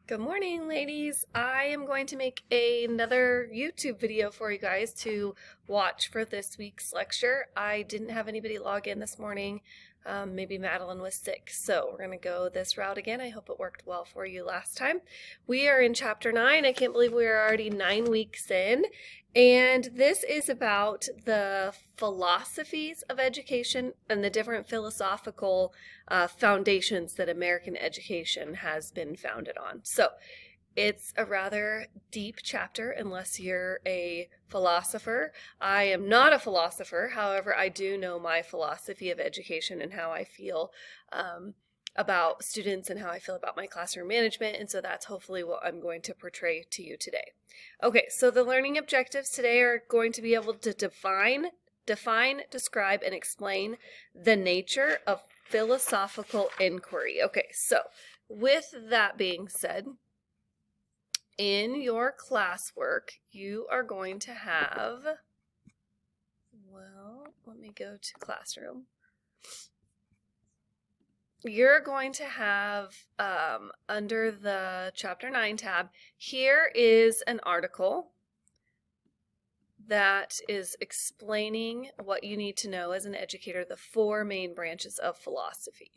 Good morning, ladies. I am going to make another YouTube video for you guys to watch for this week's lecture. I didn't have anybody log in this morning. Maybe Madeline was sick, so we're going to go this route again. I hope it worked well for you last time. We are in chapter 9. I can't believe we are already 9 weeks in. And this is about the philosophies of education and the different philosophical foundations that American education has been founded on. So it's a rather deep chapter unless you're a philosopher. I am not a philosopher. However, I do know my philosophy of education and how I feel about students and how I feel about my classroom management. And so that's hopefully what I'm going to portray to you today. Okay, so the learning objectives today are going to be able to define, describe, and explain the nature of philosophical inquiry. Okay, so with that being said, in your classwork, you are going to have, let me go to classroom. You're going to have, under the Chapter 9 tab, here is an article that is explaining what you need to know as an educator, the 4 main branches of philosophy.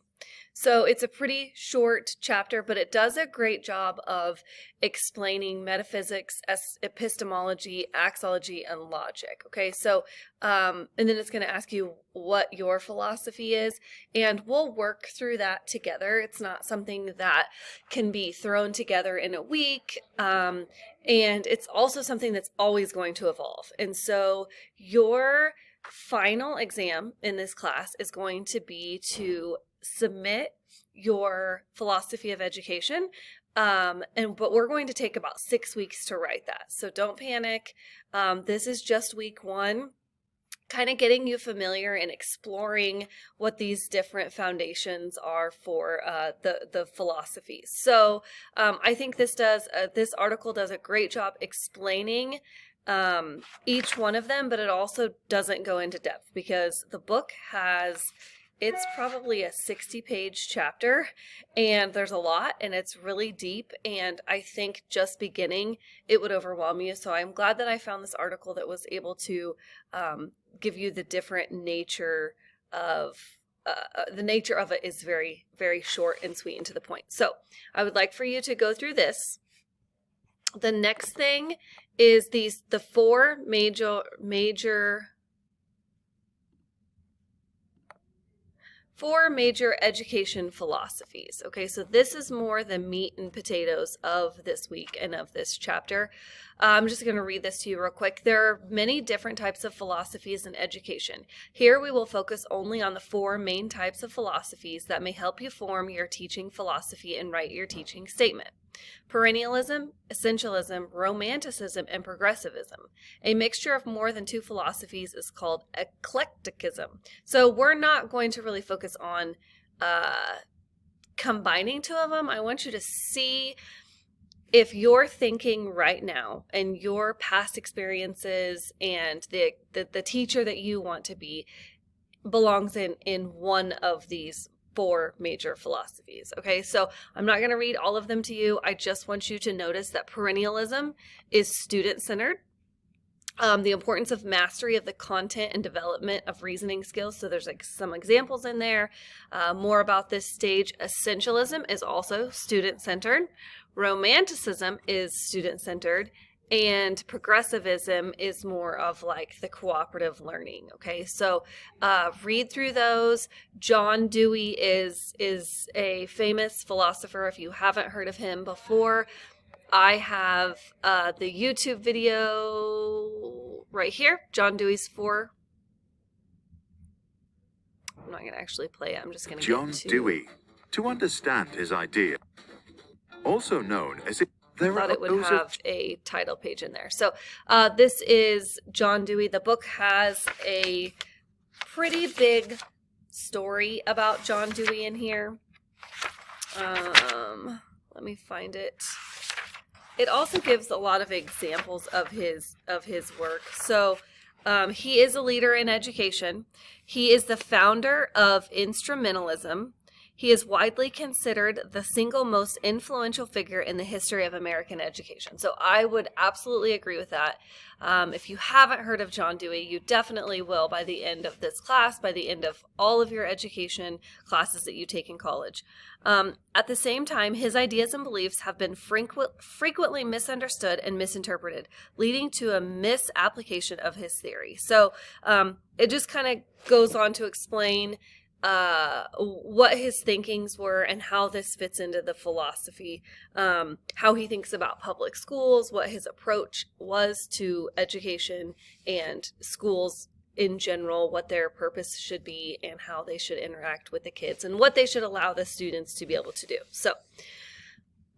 So it's a pretty short chapter, but it does a great job of explaining metaphysics, epistemology, axiology, and logic. Okay, so, and then it's going to ask you what your philosophy is, and we'll work through that together. It's not something that can be thrown together in a week, and it's also something that's always going to evolve. And so your final exam in this class is going to be to submit your philosophy of education, but we're going to take about 6 weeks to write that. So don't panic. This is just week 1, kind of getting you familiar and exploring what these different foundations are for the philosophies. So I think this article does a great job explaining each one of them, but it also doesn't go into depth because the book it's probably a 60-page chapter, and there's a lot, and it's really deep, and I think just beginning, it would overwhelm you. So I'm glad that I found this article that was able to give you the different nature of it is very, very short and sweet and to the point. So I would like for you to go through this. The next thing is the 4 major education philosophies. Okay, so this is more the meat and potatoes of this week and of this chapter. I'm just going to read this to you real quick. There are many different types of philosophies in education. Here we will focus only on the 4 main types of philosophies that may help you form your teaching philosophy and write your teaching statement. Perennialism, essentialism, romanticism, and progressivism. A mixture of more than 2 philosophies is called eclecticism. So we're not going to really focus on combining 2 of them. I want you to see if your thinking right now and your past experiences and the teacher that you want to be belongs in one of these 4 major philosophies. Okay, so I'm not going to read all of them to you. I just want you to notice that perennialism is student-centered. The importance of mastery of the content and development of reasoning skills. So there's like some examples in there. More about this stage. Essentialism is also student-centered. Romanticism is student-centered. And progressivism is more of like the cooperative learning. Okay, so read through those. John Dewey is a famous philosopher. If you haven't heard of him before, I have the YouTube video right here. John Dewey's 4. I'm not going to actually play it. I'm just going to John Dewey. To understand his idea, also known as I thought it would have a title page in there. So this is John Dewey. The book has a pretty big story about John Dewey in here. Let me find it. It also gives a lot of examples of his work. So he is a leader in education. He is the founder of instrumentalism. He is widely considered the single most influential figure in the history of American education. So I would absolutely agree with that. If you haven't heard of John Dewey, you definitely will by the end of this class, by the end of all of your education classes that you take in college. At the same time, his ideas and beliefs have been frequently misunderstood and misinterpreted, leading to a misapplication of his theory. So it just kind of goes on to explain what his thinkings were and how this fits into the philosophy, how he thinks about public schools, what his approach was to education and schools in general, what their purpose should be and how they should interact with the kids and what they should allow the students to be able to do. So,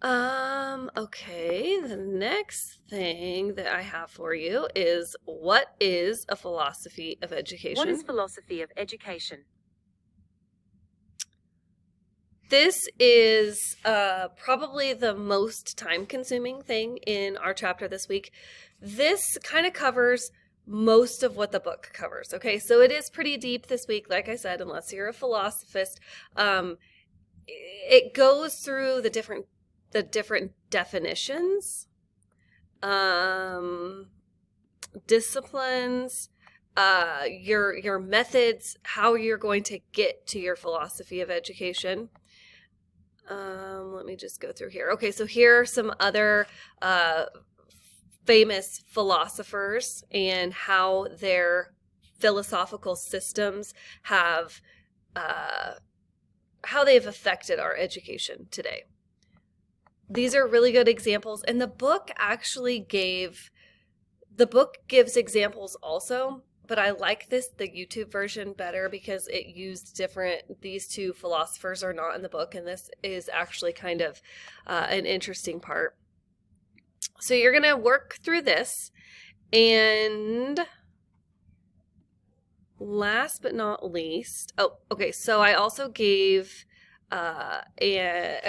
okay, the next thing that I have for you is, what is a philosophy of education? What is philosophy of education? This is probably the most time-consuming thing in our chapter this week. This kind of covers most of what the book covers, okay? So it is pretty deep this week, like I said, unless you're a philosophist. It goes through the different definitions, disciplines, your methods, how you're going to get to your philosophy of education. Let me just go through here. Okay, so here are some other famous philosophers and how their philosophical systems have how they've affected our education today. These are really good examples, and the book gives examples also, but I like the YouTube version better because it used these two philosophers are not in the book, and this is actually kind of an interesting part. So you're going to work through this, and last but not least, so I also gave a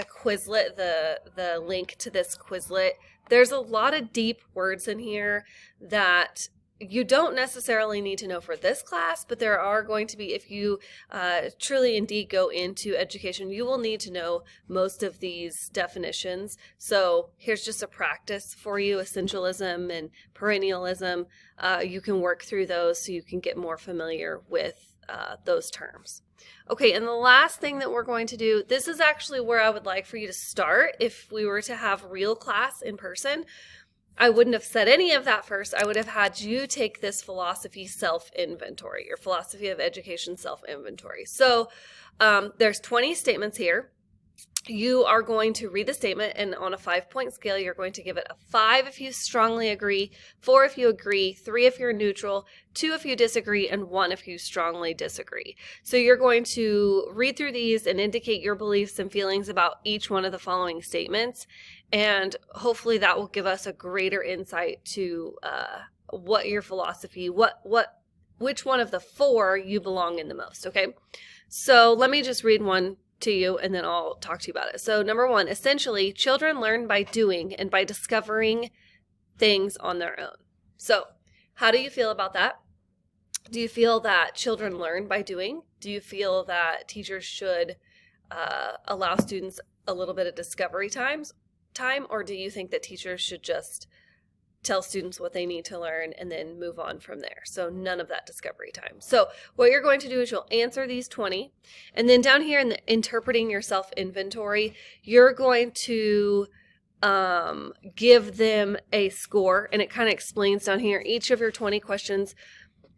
Quizlet, the link to this Quizlet. There's a lot of deep words in here that you don't necessarily need to know for this class, but there are going to be, if you truly indeed go into education, you will need to know most of these definitions. So here's just a practice for you, essentialism and perennialism. You can work through those so you can get more familiar with those terms. Okay, and the last thing that we're going to do, this is actually where I would like for you to start if we were to have real class in person. I wouldn't have said any of that first. I would have had you take this philosophy self-inventory, your philosophy of education self-inventory. So there's 20 statements here. You are going to read the statement, and on a 5-point scale, you're going to give it a 5 if you strongly agree, 4 if you agree, 3 if you're neutral, 2 if you disagree, and 1 if you strongly disagree. So you're going to read through these and indicate your beliefs and feelings about each one of the following statements, and hopefully that will give us a greater insight to what your philosophy, which one of the 4 you belong in the most, okay? So let me just read one to you, and then I'll talk to you about it. So number 1, essentially, children learn by doing and by discovering things on their own. So how do you feel about that? Do you feel that children learn by doing? Do you feel that teachers should allow students a little bit of discovery time, or do you think that teachers should just tell students what they need to learn and then move on from there? So none of that discovery time. So what you're going to do is you'll answer these 20, and then down here in the interpreting yourself inventory, you're going to give them a score, and it kind of explains down here, each of your 20 questions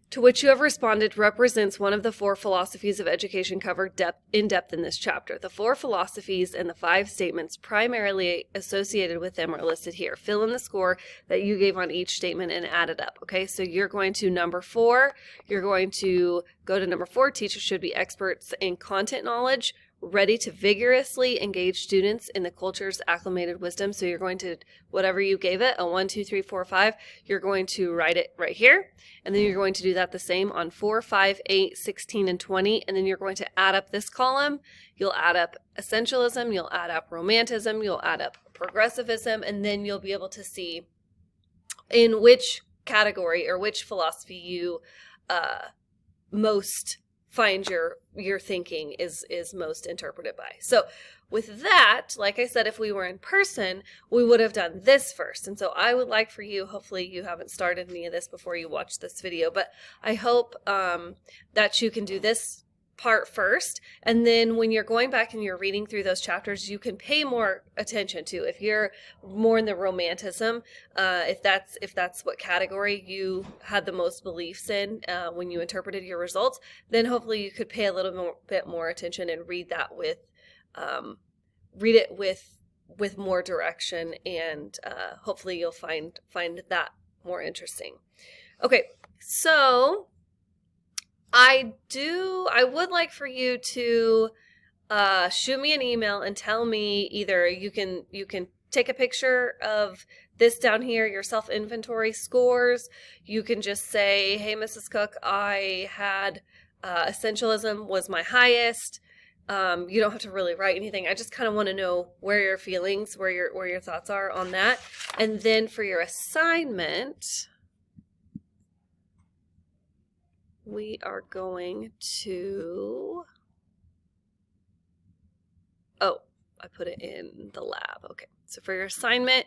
to which you have responded represents one of the 4 philosophies of education covered in depth in this chapter. The 4 philosophies and the 5 statements primarily associated with them are listed here. Fill in the score that you gave on each statement and add it up. Okay, so you're going to number 4. You're going to go to number 4. Teachers should be experts in content knowledge, ready to vigorously engage students in the culture's acclimated wisdom. So you're going to, whatever you gave it, a 1, 2, 3, 4, 5, you're going to write it right here. And then you're going to do that the same on 4, 5, 8, 16, and 20. And then you're going to add up this column. You'll add up essentialism, you'll add up romanticism, you'll add up progressivism, and then you'll be able to see in which category or which philosophy you most find your thinking is most interpreted by. So with that, like I said, if we were in person, we would have done this first. And so I would like for you, hopefully you haven't started any of this before you watch this video, but I hope that you can do this part first, and then when you're going back and you're reading through those chapters, you can pay more attention to, if you're more in the romanticism, if that's what category you had the most beliefs in when you interpreted your results, then hopefully you could pay a little bit more attention and read that with with more direction, and hopefully you'll find that more interesting. Okay, so I would like for you to shoot me an email and tell me, either you can take a picture of this down here, your self-inventory scores. You can just say, hey, Mrs. Cook, I had essentialism was my highest. You don't have to really write anything. I just kind of want to know where your feelings, where your thoughts are on that. And then for your assignment, we are going to, oh, I put it in the lab. Okay, so for your assignment,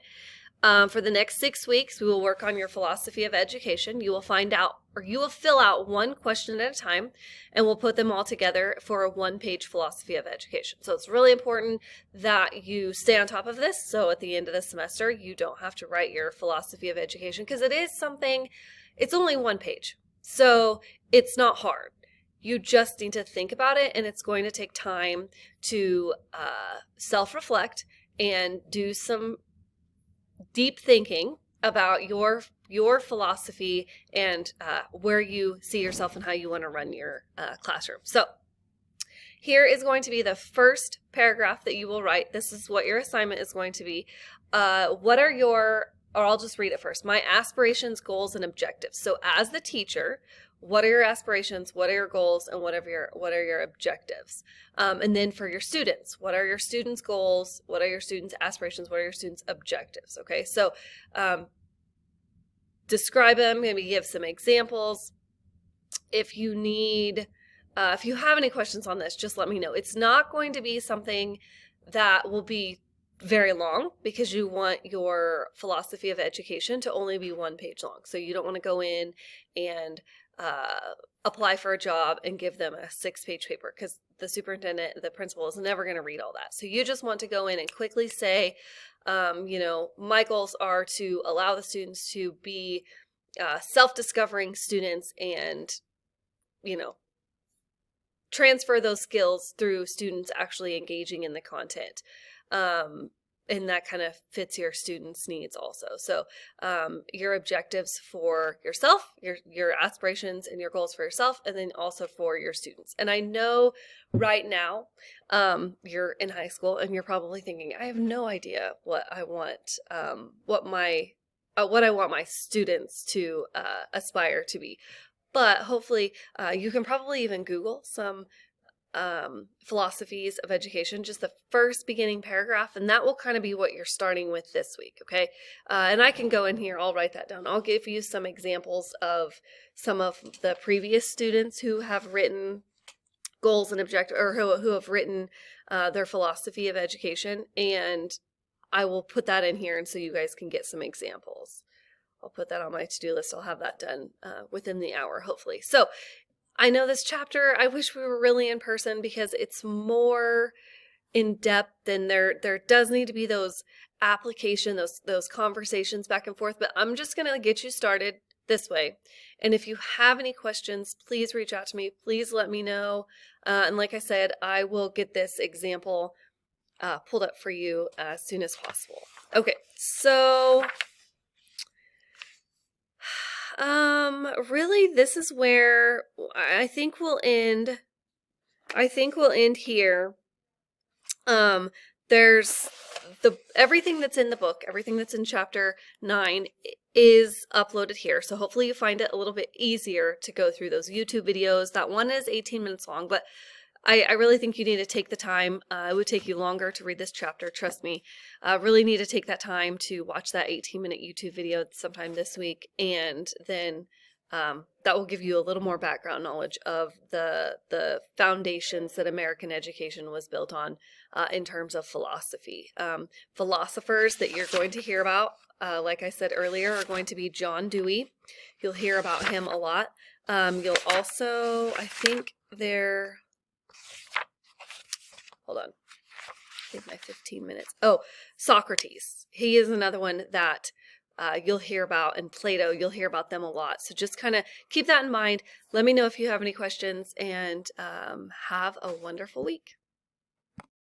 for the next 6 weeks, we will work on your philosophy of education. You will find out, or you will fill out one question at a time, and we'll put them all together for a 1-page philosophy of education. So it's really important that you stay on top of this, so at the end of the semester, you don't have to write your philosophy of education, because it is something, it's only 1 page. So it's not hard. You just need to think about it, and it's going to take time to self-reflect and do some deep thinking about your philosophy and where you see yourself and how you want to run your classroom. So here is going to be the first paragraph that you will write. This is what your assignment is going to be. What are your, or I'll just read it first. My aspirations, goals, and objectives. So as the teacher, what are your aspirations, what are your goals, and what are your objectives? And then for your students, what are your students' goals, what are your students' aspirations, what are your students' objectives? Okay, so describe them, maybe give some examples. If you need, if you have any questions on this, just let me know. It's not going to be something that will be very long, because you want your philosophy of education to only be 1 page long. So you don't want to go in and apply for a job and give them a 6-page paper, because the superintendent, the principal, is never going to read all that. So you just want to go in and quickly say, my goals are to allow the students to be self-discovering students, and, transfer those skills through students actually engaging in the content. And that kind of fits your students' needs also. So your objectives for yourself, your aspirations and your goals for yourself, and then also for your students. And I know right now you're in high school and you're probably thinking, I have no idea what I want, what I want my students to aspire to be. But hopefully you can probably even Google some philosophies of education, just the first beginning paragraph, and that will kind of be what you're starting with this week. Okay, and I can go in here, I'll write that down. I'll give you some examples of some of the previous students who have written goals and objectives, or who have written their philosophy of education, and I will put that in here, and so you guys can get some examples. I'll put that on my to-do list. I'll have that done within the hour, hopefully. So I know this chapter, I wish we were really in person, because it's more in depth, and there does need to be those application, those conversations back and forth, but I'm just going to get you started this way. And if you have any questions, please reach out to me. Please let me know. And like I said, I will get this example pulled up for you as soon as possible. Okay, so really, this is where I think we'll end. I think we'll end here. There's everything that's in the book, everything that's in chapter 9 is uploaded here. So hopefully you find it a little bit easier to go through those YouTube videos. That one is 18 minutes long, but I really think you need to take the time. It would take you longer to read this chapter, trust me. Really need to take that time to watch that 18-minute YouTube video sometime this week, and then that will give you a little more background knowledge of the foundations that American education was built on in terms of philosophy. Philosophers that you're going to hear about, like I said earlier, are going to be John Dewey. You'll hear about him a lot. You'll also, I think hold on. I think my 15 minutes. Oh, Socrates. He is another one that you'll hear about, and Plato, you'll hear about them a lot. So just kind of keep that in mind. Let me know if you have any questions, and have a wonderful week.